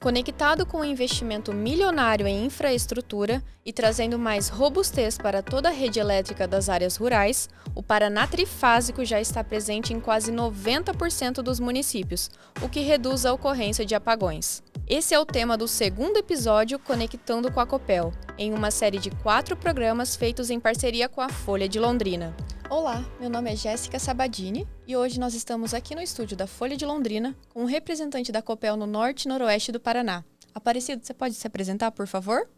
Conectado com um investimento milionário em infraestrutura e trazendo mais robustez para toda a rede elétrica das áreas rurais, o Paraná Trifásico já está presente em quase 90% dos municípios, o que reduz a ocorrência de apagões. Esse é o tema do segundo episódio Conectando com a Copel, em uma série de 4 programas feitos em parceria com a Folha de Londrina. Olá, meu nome é Jéssica Sabadini e hoje nós estamos aqui no estúdio da Folha de Londrina com um representante da Copel no norte e noroeste do Paraná. Aparecido, você pode se apresentar, por favor?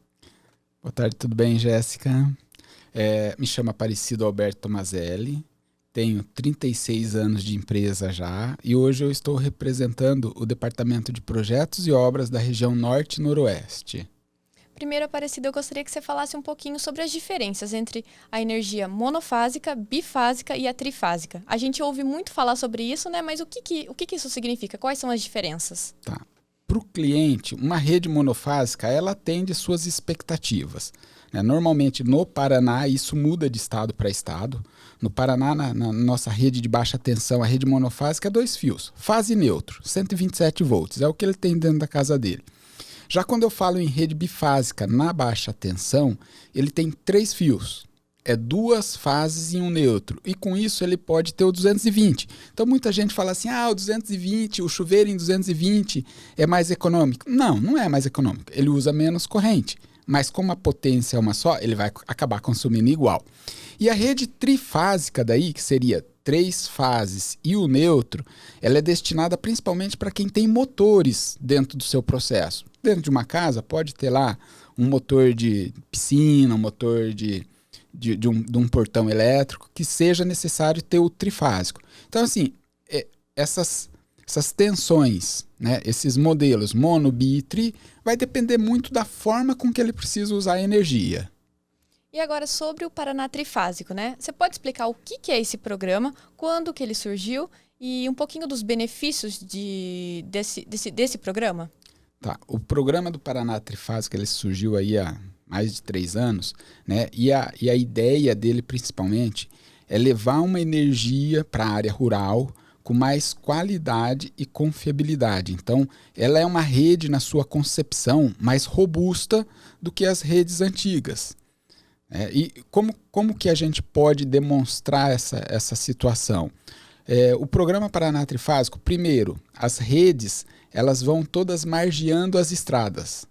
Boa tarde, tudo bem, Jéssica? Me chamo Aparecido Alberto Tomazelli, tenho 36 anos de empresa já e hoje eu estou representando o Departamento de Projetos e Obras da região norte e noroeste. Primeiro, Aparecido, eu gostaria que você falasse um pouquinho sobre as diferenças entre a energia monofásica, bifásica e a trifásica. A gente ouve muito falar sobre isso, né? Mas o que isso significa? Quais são as diferenças? Tá. Para o cliente, uma rede monofásica, ela atende suas expectativas. Normalmente, no Paraná, isso muda de estado para estado. No Paraná, na nossa rede de baixa tensão, a rede monofásica é 2 fios. Fase e neutro, 127 volts. É o que ele tem dentro da casa dele. Já quando eu falo em rede bifásica na baixa tensão, ele tem 3 fios. É 2 fases e um neutro. E com isso ele pode ter o 220. Então muita gente fala assim, o 220, o chuveiro em 220 é mais econômico. Não, não é mais econômico. Ele usa menos corrente. Mas como a potência é uma só, ele vai acabar consumindo igual. E a rede trifásica daí, que seria 3 fases e o neutro, ela é destinada principalmente para quem tem motores dentro do seu processo. Dentro de uma casa pode ter lá um motor de piscina, um motor de um portão elétrico, que seja necessário ter o trifásico. Então, assim, essas tensões, né, esses modelos mono, bi e tri, vai depender muito da forma com que ele precisa usar a energia. E agora sobre o Paraná Trifásico, né? Você pode explicar o que é esse programa, quando que ele surgiu e um pouquinho dos benefícios desse programa? Tá. O programa do Paraná Trifásico ele surgiu aí há mais de 3 anos, né? E a ideia dele, principalmente, é levar uma energia para a área rural com mais qualidade e confiabilidade. Então, ela é uma rede, na sua concepção, mais robusta do que as redes antigas. E como que a gente pode demonstrar essa situação? O programa Paraná Trifásico, primeiro, as redes elas vão todas margeando as estradas.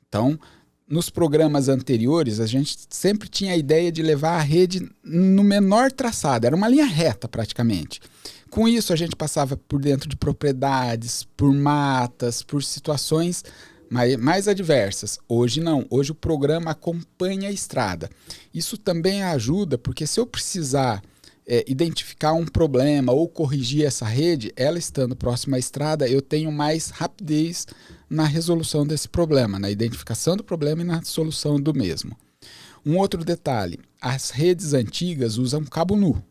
Então, nos programas anteriores, a gente sempre tinha a ideia de levar a rede no menor traçado, era uma linha reta praticamente. Com isso, a gente passava por dentro de propriedades, por matas, por situações mais adversas. Hoje não, hoje o programa acompanha a estrada. Isso também ajuda, porque se eu precisar identificar um problema ou corrigir essa rede, ela estando próxima à estrada, eu tenho mais rapidez na resolução desse problema, na identificação do problema e na solução do mesmo. Um outro detalhe, as redes antigas usam cabo nu.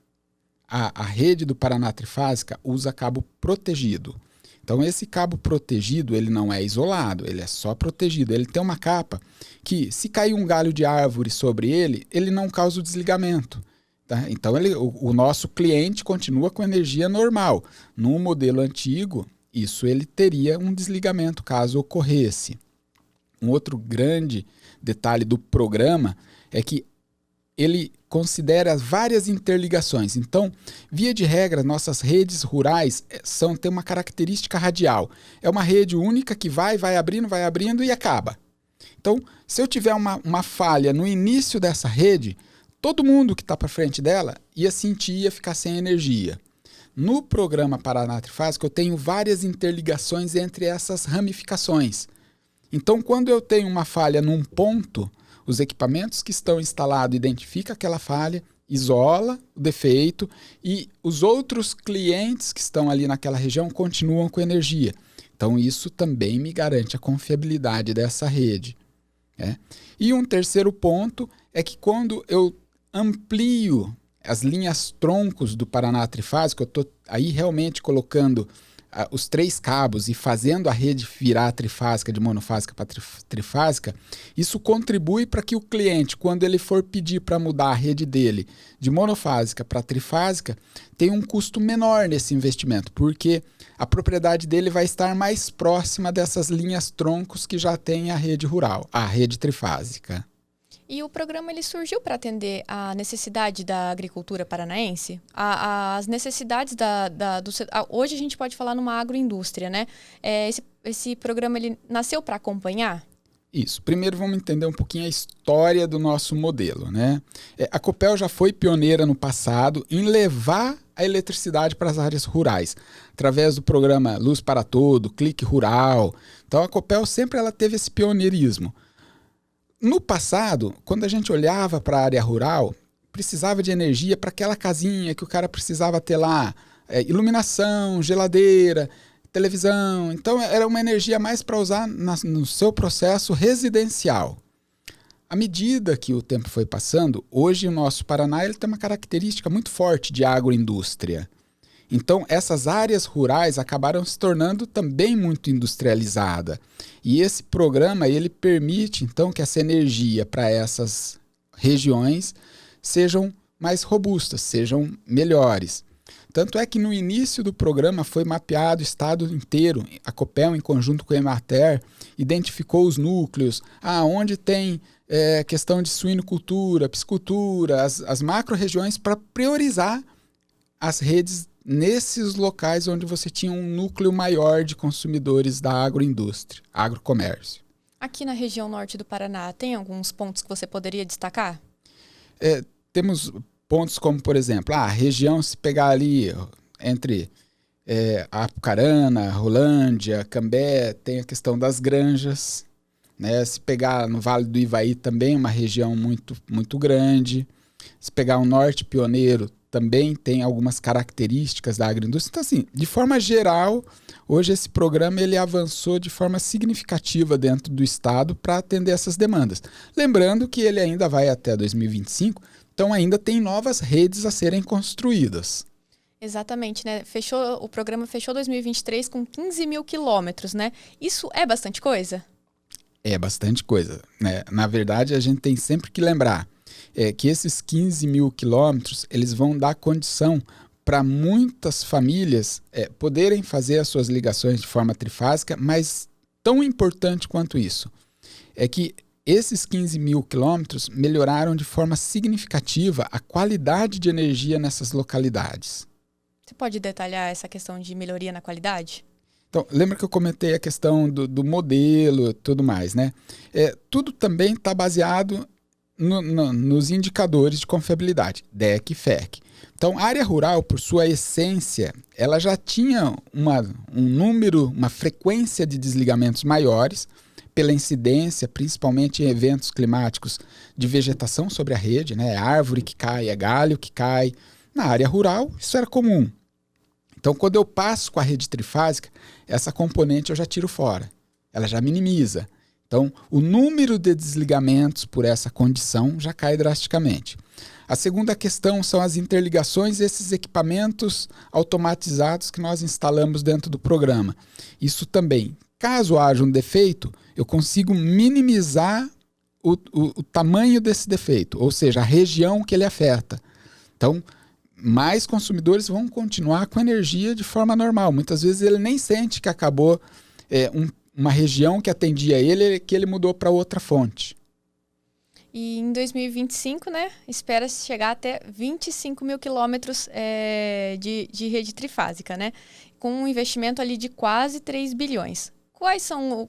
A rede do Paraná Trifásica usa cabo protegido. Então esse cabo protegido, ele não é isolado, ele é só protegido. Ele tem uma capa que, se cair um galho de árvore sobre ele, ele não causa o desligamento. Tá? Então o nosso cliente continua com energia normal. No modelo antigo, isso ele teria um desligamento caso ocorresse. Um outro grande detalhe do programa é que ele considera várias interligações. Então, via de regra, nossas redes rurais têm uma característica radial. É uma rede única que vai abrindo e acaba. Então, se eu tiver uma falha no início dessa rede, todo mundo que está para frente dela ia sentir, ia ficar sem energia. No programa Paraná Trifásico, eu tenho várias interligações entre essas ramificações. Então, quando eu tenho uma falha num ponto, os equipamentos que estão instalados identificam aquela falha, isola o defeito e os outros clientes que estão ali naquela região continuam com energia. Então, isso também me garante a confiabilidade dessa rede. E um terceiro ponto é que quando eu amplio as linhas troncos do Paraná Trifásico, eu estou aí realmente colocando os 3 cabos e fazendo a rede virar trifásica, de monofásica para trifásica, isso contribui para que o cliente, quando ele for pedir para mudar a rede dele de monofásica para trifásica, tenha um custo menor nesse investimento, porque a propriedade dele vai estar mais próxima dessas linhas troncos que já tem a rede rural, a rede trifásica. E o programa ele surgiu para atender a necessidade da agricultura paranaense? As necessidades hoje a gente pode falar numa agroindústria, né? Esse programa ele nasceu para acompanhar? Isso. Primeiro vamos entender um pouquinho a história do nosso modelo, né? A Copel já foi pioneira no passado em levar a eletricidade para as áreas rurais, através do programa Luz para Todo, Clique Rural. Então a Copel sempre ela teve esse pioneirismo. No passado, quando a gente olhava para a área rural, precisava de energia para aquela casinha que o cara precisava ter lá, iluminação, geladeira, televisão. Então era uma energia mais para usar no seu processo residencial. À medida que o tempo foi passando, hoje o nosso Paraná ele tem uma característica muito forte de agroindústria. Então, essas áreas rurais acabaram se tornando também muito industrializadas. E esse programa ele permite, então, que essa energia para essas regiões sejam mais robustas, sejam melhores. Tanto é que no início do programa foi mapeado o estado inteiro. A Copel, em conjunto com a Emater, identificou os núcleos, onde tem questão de suinocultura, piscicultura, as macro-regiões, para priorizar as redes nesses locais onde você tinha um núcleo maior de consumidores da agroindústria, agrocomércio. Aqui na região norte do Paraná, tem alguns pontos que você poderia destacar? Temos pontos como, por exemplo, a região, se pegar ali entre Apucarana, Rolândia, Cambé, tem a questão das granjas, né? Se pegar no Vale do Ivaí também, uma região muito, muito grande. Se pegar o Norte Pioneiro, também tem algumas características da agroindústria. Então, assim, de forma geral, hoje esse programa ele avançou de forma significativa dentro do estado para atender essas demandas. Lembrando que ele ainda vai até 2025, então ainda tem novas redes a serem construídas. Exatamente, né? O programa fechou 2023 com 15 mil quilômetros, né? Isso é bastante coisa? É bastante coisa, né? Na verdade, a gente tem sempre que lembrar que esses 15 mil quilômetros eles vão dar condição para muitas famílias poderem fazer as suas ligações de forma trifásica, mas tão importante quanto isso é que esses 15 mil quilômetros melhoraram de forma significativa a qualidade de energia nessas localidades. Você pode detalhar essa questão de melhoria na qualidade? Então, lembra que eu comentei a questão do modelo e tudo mais, né? Tudo também está baseado nos indicadores de confiabilidade, DEC e FEC. Então, a área rural, por sua essência, ela já tinha um número, uma frequência de desligamentos maiores, pela incidência, principalmente em eventos climáticos de vegetação sobre a rede, né? É árvore que cai, é galho que cai. Na área rural, isso era comum. Então, quando eu passo com a rede trifásica, essa componente eu já tiro fora. Ela já minimiza. Então, o número de desligamentos por essa condição já cai drasticamente. A segunda questão são as interligações desses equipamentos automatizados que nós instalamos dentro do programa. Isso também, caso haja um defeito, eu consigo minimizar o tamanho desse defeito, ou seja, a região que ele afeta. Então, mais consumidores vão continuar com energia de forma normal. Muitas vezes ele nem sente que acabou uma região que atendia ele, que ele mudou para outra fonte. E em 2025, né, espera-se chegar até 25 mil quilômetros de rede trifásica, né, com um investimento ali de quase 3 bilhões. Quais são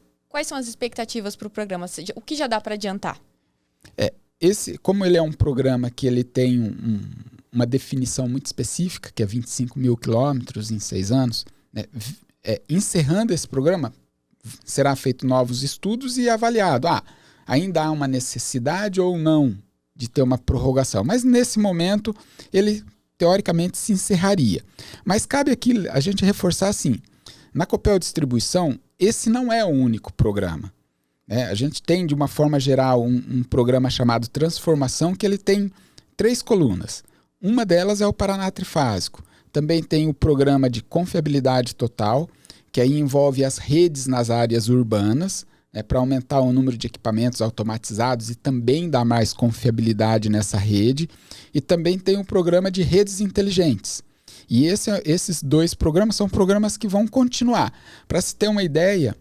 as expectativas para o programa? O que já dá para adiantar? Como ele é um programa que ele tem uma definição muito específica, que é 25 mil quilômetros em 6 anos, né, encerrando esse programa, será feito novos estudos e avaliado. Ainda há uma necessidade ou não de ter uma prorrogação. Mas nesse momento, ele teoricamente se encerraria. Mas cabe aqui a gente reforçar assim, na Copel Distribuição, esse não é o único programa. A gente tem, de uma forma geral, um programa chamado Transformação, que ele tem 3 colunas. Uma delas é o Paraná Trifásico. Também tem o programa de confiabilidade total, que aí envolve as redes nas áreas urbanas, para aumentar o número de equipamentos automatizados e também dar mais confiabilidade nessa rede. E também tem o programa de redes inteligentes. E esses 2 programas são programas que vão continuar. Para se ter uma ideia,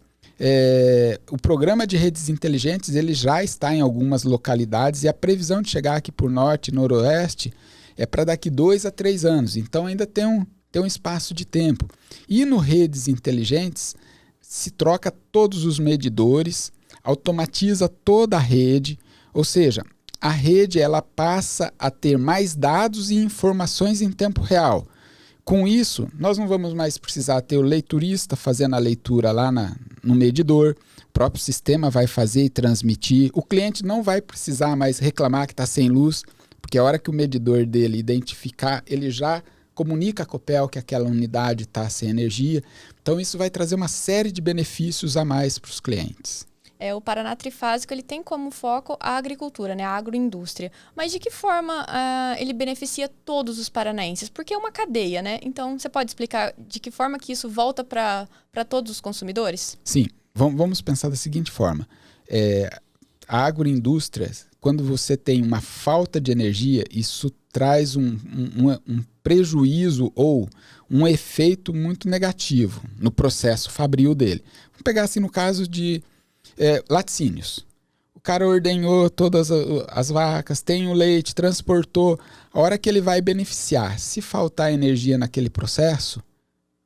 o programa de redes inteligentes ele já está em algumas localidades e a previsão de chegar aqui por norte e noroeste é para daqui 2 a 3 anos. Então ainda tem um espaço de tempo. E no redes inteligentes se troca todos os medidores, automatiza toda a rede, ou seja, a rede ela passa a ter mais dados e informações em tempo real. Com isso, nós não vamos mais precisar ter o leiturista fazendo a leitura lá no medidor, o próprio sistema vai fazer e transmitir, o cliente não vai precisar mais reclamar que está sem luz, porque a hora que o medidor dele identificar, ele já comunica a Copel que aquela unidade está sem energia. Então isso vai trazer uma série de benefícios a mais para os clientes. O Paraná Trifásico ele tem como foco a agricultura, né, a agroindústria. Mas de que forma ele beneficia todos os paranaenses? Porque é uma cadeia, né? Então você pode explicar de que forma que isso volta para todos os consumidores? Sim, vamos pensar da seguinte forma. A agroindústria, quando você tem uma falta de energia, isso traz um prejuízo ou um efeito muito negativo no processo fabril dele. Vamos pegar assim no caso de laticínios. O cara ordenhou todas as vacas, tem o leite, transportou. A hora que ele vai beneficiar, se faltar energia naquele processo,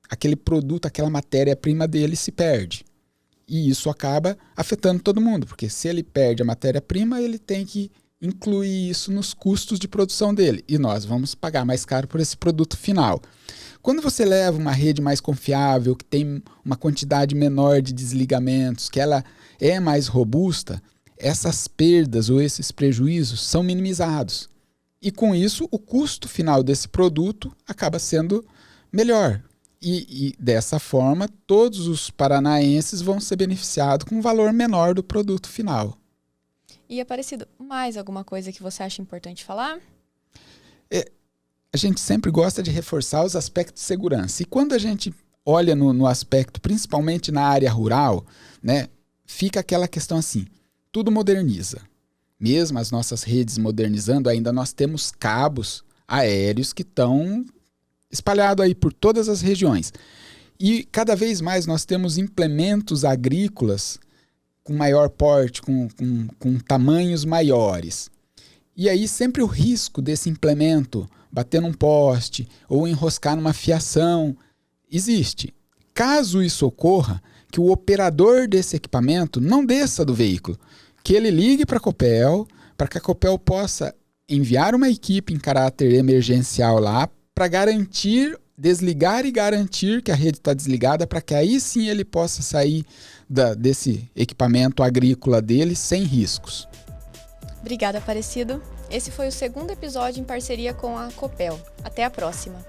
aquele produto, aquela matéria-prima dele se perde. E isso acaba afetando todo mundo, porque se ele perde a matéria-prima, ele tem que incluir isso nos custos de produção dele. E nós vamos pagar mais caro por esse produto final. Quando você leva uma rede mais confiável, que tem uma quantidade menor de desligamentos, que ela é mais robusta, essas perdas ou esses prejuízos são minimizados. E com isso, o custo final desse produto acaba sendo melhor. E dessa forma, todos os paranaenses vão ser beneficiados com um valor menor do produto final. E, Aparecido, mais alguma coisa que você acha importante falar? A gente sempre gosta de reforçar os aspectos de segurança. E quando a gente olha no aspecto, principalmente na área rural, né, fica aquela questão assim, tudo moderniza. Mesmo as nossas redes modernizando, ainda nós temos cabos aéreos que estão espalhados aí por todas as regiões. E cada vez mais nós temos implementos agrícolas com maior porte, com tamanhos maiores. E aí sempre o risco desse implemento bater num poste ou enroscar numa fiação existe. Caso isso ocorra, que o operador desse equipamento não desça do veículo, que ele ligue para a Copel, para que a Copel possa enviar uma equipe em caráter emergencial lá para desligar e garantir que a rede está desligada, para que aí sim ele possa sair desse equipamento agrícola dele sem riscos. Obrigada, Aparecido. Esse foi o 2º episódio em parceria com a Copel. Até a próxima!